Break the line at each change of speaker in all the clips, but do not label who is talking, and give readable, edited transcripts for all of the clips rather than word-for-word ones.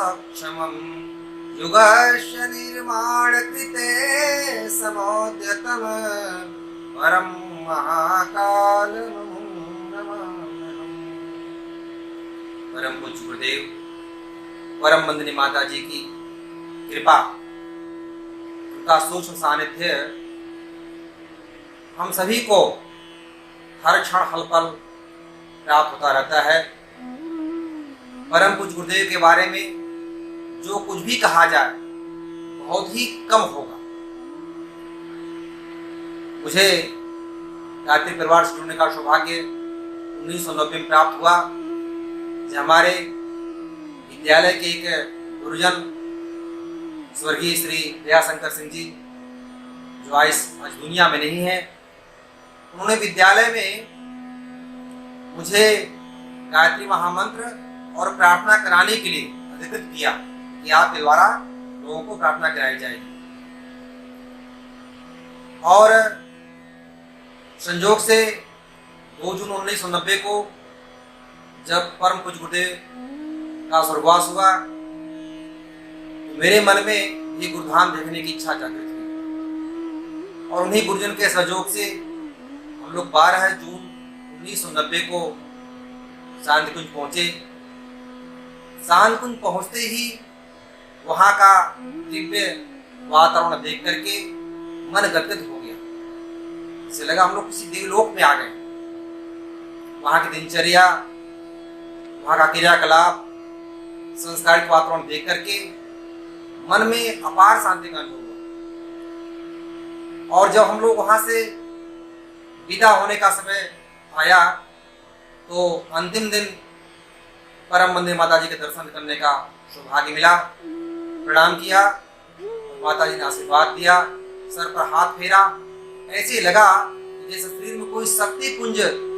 क्षमम् युगस्य निर्माणकृते समोद्यतम् परम महाकाल परम पूज्य गुरुदेव परम वंदनीय माता जी की कृपा, उनका सूक्ष्म सानिध्य हम सभी को हर क्षण हल पल प्राप्त होता रहता है। परम पूज्य गुरुदेव के बारे में जो कुछ भी कहा जाए बहुत ही कम होगा। मुझे गायत्री परिवार से जुड़ने का सौभाग्य 1990 में प्राप्त हुआ, जब हमारे विद्यालय के एक गुरुजन स्वर्गीय श्री दयाशंकर सिंह जी, जो आज दुनिया में नहीं है, उन्होंने विद्यालय में मुझे गायत्री महामंत्र और प्रार्थना कराने के लिए अधिकृत किया कि आपके द्वारा लोगों को प्रार्थना कराई जाएगी। और संयोग से 2 जून 1990 को जब परम पूज्य गुरुदेव का स्वर्गवास हुआ तो मेरे मन में ये गुरुधाम देखने की इच्छा जागृत हुई और उन्हीं गुरुजन के सहयोग से हम लोग 12 जून 1990 को शांतिकुंज पहुंचे। शांतिकुंज पहुंचते ही वहां का दिव्य वातावरण देख करके मन गदगद हो गया। इसे लगा हम लोग किसी देवलोक में आ गए। वहां की दिनचर्या, वहां का क्रियाकलाप, संस्कारिक वातावरण देख करके मन में अपार शांति का अनुभव हुआ। और जब हम लोग वहां से विदा होने का समय आया तो अंतिम दिन परम वंदनीय माता जी के दर्शन करने का सौभाग्य मिला। प्रणाम किया, माता जी ने आशीर्वाद दिया, सर पर हाथ फेरा। ऐसे लगा जैसे शरीर में कोई शक्ति पुंज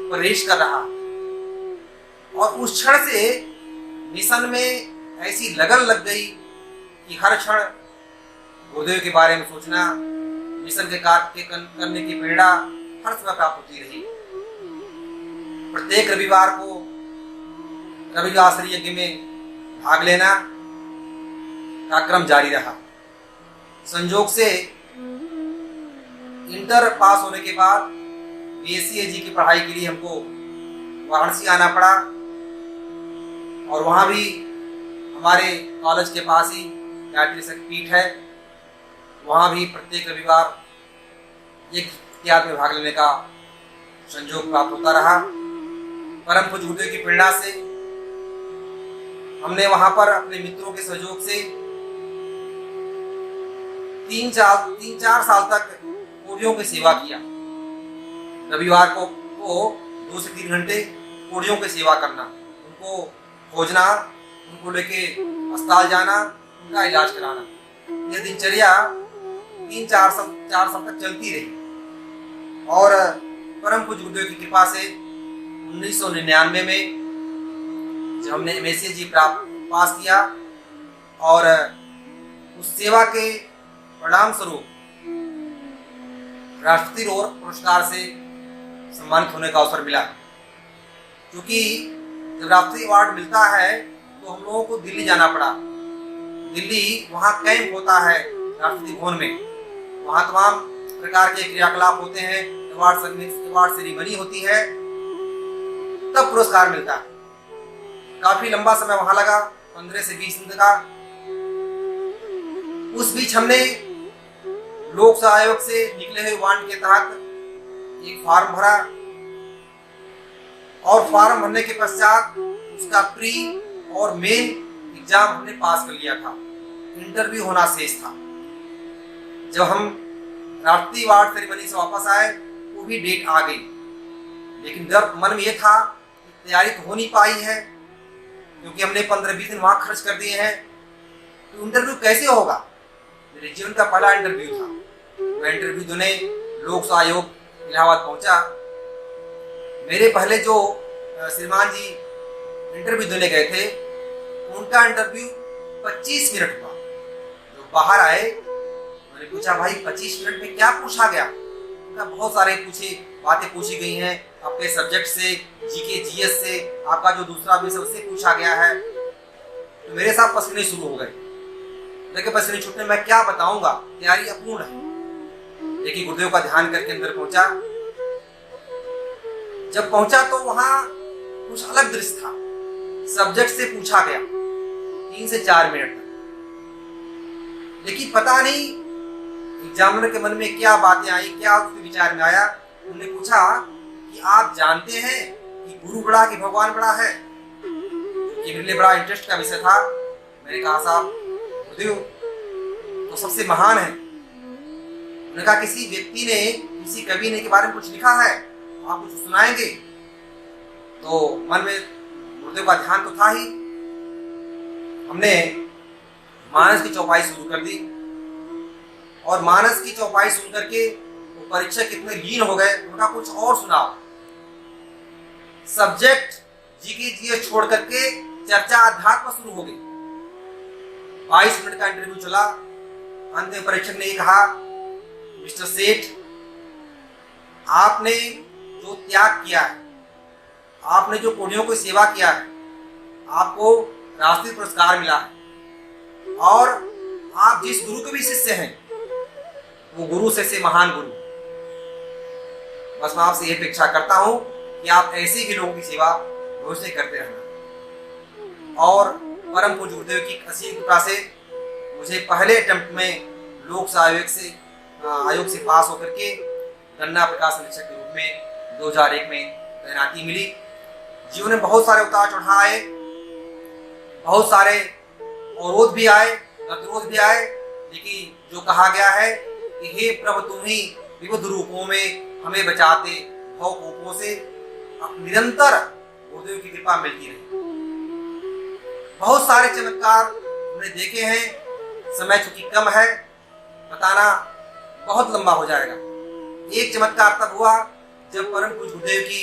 प्रवेश कर रहा। और उस क्षण से मिशन में ऐसी लगन लग गई कि हर क्षण गुरुदेव के बारे में सोचना, मिशन के कार्य करने की प्रेरणा हर समय प्राप्त होती रही। प्रत्येक रविवार को रविवासरी यज्ञ में भाग लेना का क्रम जारी रहा। संयोग से इंटर पास होने के बाद BSc की पढ़ाई के लिए हमको वाराणसी आना पड़ा और वहां भी हमारे कॉलेज के पास ही गायत्री शक्तिपीठ है। वहां भी प्रत्येक रविवार एक त्याग में भाग लेने का संयोग प्राप्त होता रहा। परम पूज्य गुरुदेव की प्रेरणा से हमने वहां पर अपने मित्रों के सहयोग से 3-4 साल तक कोड़ियों की सेवा किया। रविवार को 2 से 3 घंटे कोड़ियों की सेवा करना, उनको खोजना, उनको लेके अस्पताल जाना, उनका इलाज कराना। यह दिनचर्या 3-4 साल तक चलती रही। और परम पूज्य गुरुदेव की कृपा से 1999 में जब हमने MSc पास किया और उस सेवा के परिणाम स्वरूप राष्ट्रपति पुरस्कार से सम्मानित होने का अवसर मिला। क्योंकि जब राष्ट्रीय अवार्ड मिलता है तो हम लोगों को दिल्ली जाना पड़ा। दिल्ली वहाँ कैंप होता है राष्ट्रपति भवन में, वहाँ तमाम प्रकार के क्रियाकलाप होते हैं, अवार्ड सेरेमनी होती है, तब पुरस्कार मिलता है। काफी लंबा समय वहां लगा, 15 से 20 दिन का। उस बीच हमने लोक सेवा आयोग से निकले हुए वांड के तहत एक फॉर्म भरा और फॉर्म भरने के पश्चात उसका प्री और मेन एग्जाम हमने पास कर लिया था। इंटरव्यू होना शेष था। जब हम राष्ट्रीय अवार्ड सेरेमनी से वापस आए वो भी डेट आ गई, लेकिन डर मन में यह था कि तैयारी तो हो नहीं पाई है, क्योंकि हमने 15-20 दिन वहां खर्च कर दिए हैं, तो इंटरव्यू कैसे होगा। मेरे जीवन का पहला इंटरव्यू था। मैं इंटरव्यू देने लोक सेवा आयोग इलाहाबाद पहुंचा। मेरे पहले जो श्रीमान जी इंटरव्यू देने गए थे, उनका इंटरव्यू 25 मिनट हुआ। जो बाहर आए, मैंने पूछा भाई 25 मिनट में क्या पूछा गया। उनका बहुत सारे बातें पूछी गई हैं, अपने सब्जेक्ट से, जीके जीएस से, आपका जो दूसरा विषय उससे पूछा गया है। तो मेरे साथ पसीने शुरू हो गए। लेकिन पसीने छूटने मैं क्या बताऊंगा, तैयारी अपूर्ण है। लेकिन गुरुदेव का ध्यान करके अंदर पहुंचा। जब पहुंचा तो वहां कुछ अलग दृश्य था। सब्जेक्ट से पूछा गया 3 से 4 मिनट तक, लेकिन पता नहीं एग्जामिनर के मन में क्या बातें आई, क्या उसके विचार में आया। उन्होंने पूछा कि आप जानते हैं कि गुरु बड़ा कि भगवान बड़ा है? ये मेरे लिए बड़ा इंटरेस्ट का विषय था। मैंने कहा साहब गुरुदेव तो सबसे महान है। उन्होंने कहा किसी व्यक्ति ने, किसी कवि ने के बारे में कुछ लिखा है, आप कुछ सुनाएंगे? तो मन में गुरुदेव का ध्यान तो था ही। हमने मानस की चौपाई शुरू कर दी और मानस की चौपाई सुन करके वो परीक्षक कितने लीन हो गए। उनका कुछ और सुनाओ। सब्जेक्ट जीके छोड़ करके चर्चा अध्यात्म शुरू हो गई। 22 मिनट का इंटरव्यू चला। अंत में परीक्षक ने ये कहा, मिस्टर सेठ, आपने जो त्याग किया है, आपने जो कोढ़ियों की सेवा किया है, आपको राष्ट्रीय पुरस्कार मिला है और आप जिस गुरु के भी शिष्य हैं वो गुरु से महान गुरु। बस मैं आपसे यह अपेक्षा करता हूं कि आप ऐसे ही लोगों की सेवा भविष्य करते रहना। और परम पूज्य गुरुदेव की असीम कृपा से मुझे पहले अटेम्प्ट में लोक आयोग से पास होकर के गन्ना प्रकाश समीक्षक के रूप में 2001 में तैनाती मिली। जीवन में बहुत सारे उतार चढ़ाव आए, बहुत सारे अवरोध भी आए, गतिरोध भी आए, लेकिन जो कहा गया है कि हे प्रभु तुम ही विविध रूपों में हमें बचाते भव कोपों से, निरंतर गुरुदेव की कृपा मिलती रही। बहुत सारे चमत्कार हमने देखे हैं। समय चूंकि कम है, बताना बहुत लंबा हो जाएगा। एक चमत्कार तब हुआ जब परम पूज्य गुरुदेव की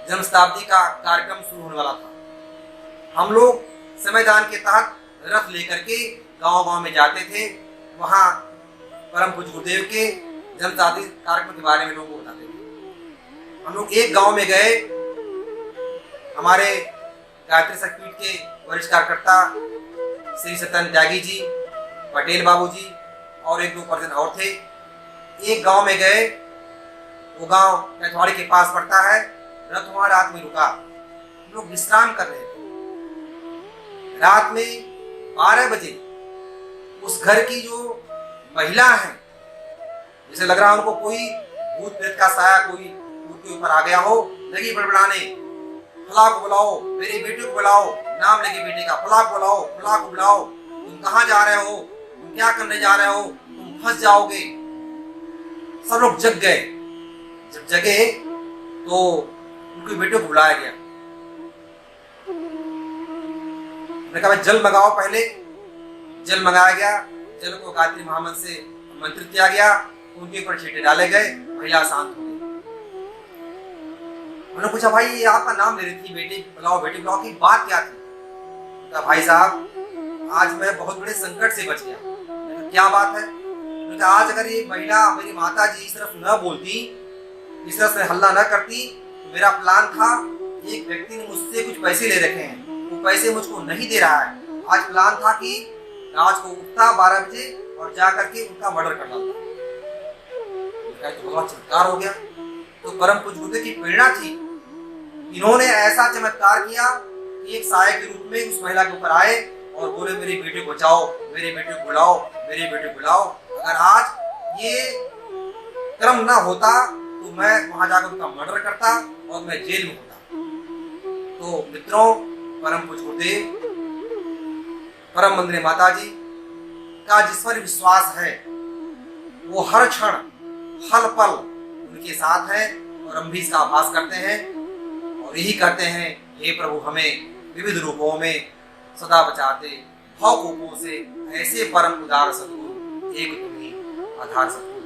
जन्म शताब्दी का कार्यक्रम शुरू होने वाला था। हम लोग समयदान के तहत रथ लेकर के गांव-गांव में जाते थे। वहां परम पूज्य गुरुदेव के जन्म शताब्दी कार्यक्रम के बारे में लोगों को बताते थे। हम लोग एक गांव में गए। हमारे गायत्री शक्तिपीठ के वरिष्ठ कार्यकर्ता श्री सत्यन त्यागी जी, पटेल बाबू जी और 1-2 पर्सन और थे। एक गांव में गए। वो गांव कैथवाड़ी के पास पड़ता है। रथ वहां रात में रुका। हम लोग विश्राम कर रहे थे। रात में 12 बजे उस घर की जो महिला है, जैसे लग रहा उनको कोई भूत प्रेत का साया कोई उनके ऊपर आ गया हो, लगी बड़बड़ाने, फला को बुलाओ, मेरे बेटे को बुलाओ, नाम लेके बेटे का, फला को बुलाओ, फला को बुलाओ, तुम कहाँ जा रहे हो, तुम क्या करने जा रहे हो, तुम फंस जाओगे। सब लोग जग गए। जब जगे तो उनके बेटे को बुलाया गया। मैंने कहा जल मंगाओ। पहले जल मंगाया गया। जल को गायत्री महामंत्र से मंत्रित किया गया। उनके ऊपर छींटे डाले गए। महिला शांत हो गई। उन्होंने पूछा भाई ये आपका नाम ले रही थी, बेटे बुलाओ की बात क्या थी? कहा भाई साहब आज मैं बहुत बड़े संकट से बच गया। क्या बात है? आज अगर ये महिला मेरी माता जी इस तरफ न बोलती, इस तरह से हल्ला न करती, तो मेरा प्लान था, एक व्यक्ति ने मुझसे कुछ पैसे ले रखे हैं, वो पैसे मुझको नहीं दे रहा है। आज प्लान था कि रात को उठता 12 बजे और जा करके उनका मर्डर कर डालता। तो बहुत चमत्कार हो गया। तो परम पूज्य गुरुदेव की प्रेरणा थी। इन्होंने ऐसा चमत्कार किया कि एक साये के रूप में उस महिला के ऊपर आए और बोले मेरे बेटे को बचाओ, मेरे बेटे को बुलाओ, मेरे बेटे को बुलाओ। अगर आज ये क्रम ना होता तो मैं वहां जाकर उनका मर्डर करता और मैं जेल में होता। तो मित्रों, परम पूज्य गुरुदेव, परम वंदनीय माता जी का जिस पर विश्वास है वो हर क्षण हर पल उनके साथ है और हम भी इसका आभास करते हैं और यही कहते हैं, हे प्रभु हमें विविध रूपों में सदा बचाते भव कोपों से, ऐसे परम उदार सद्गुरु एक तुम्ही आधार सद्गुरु।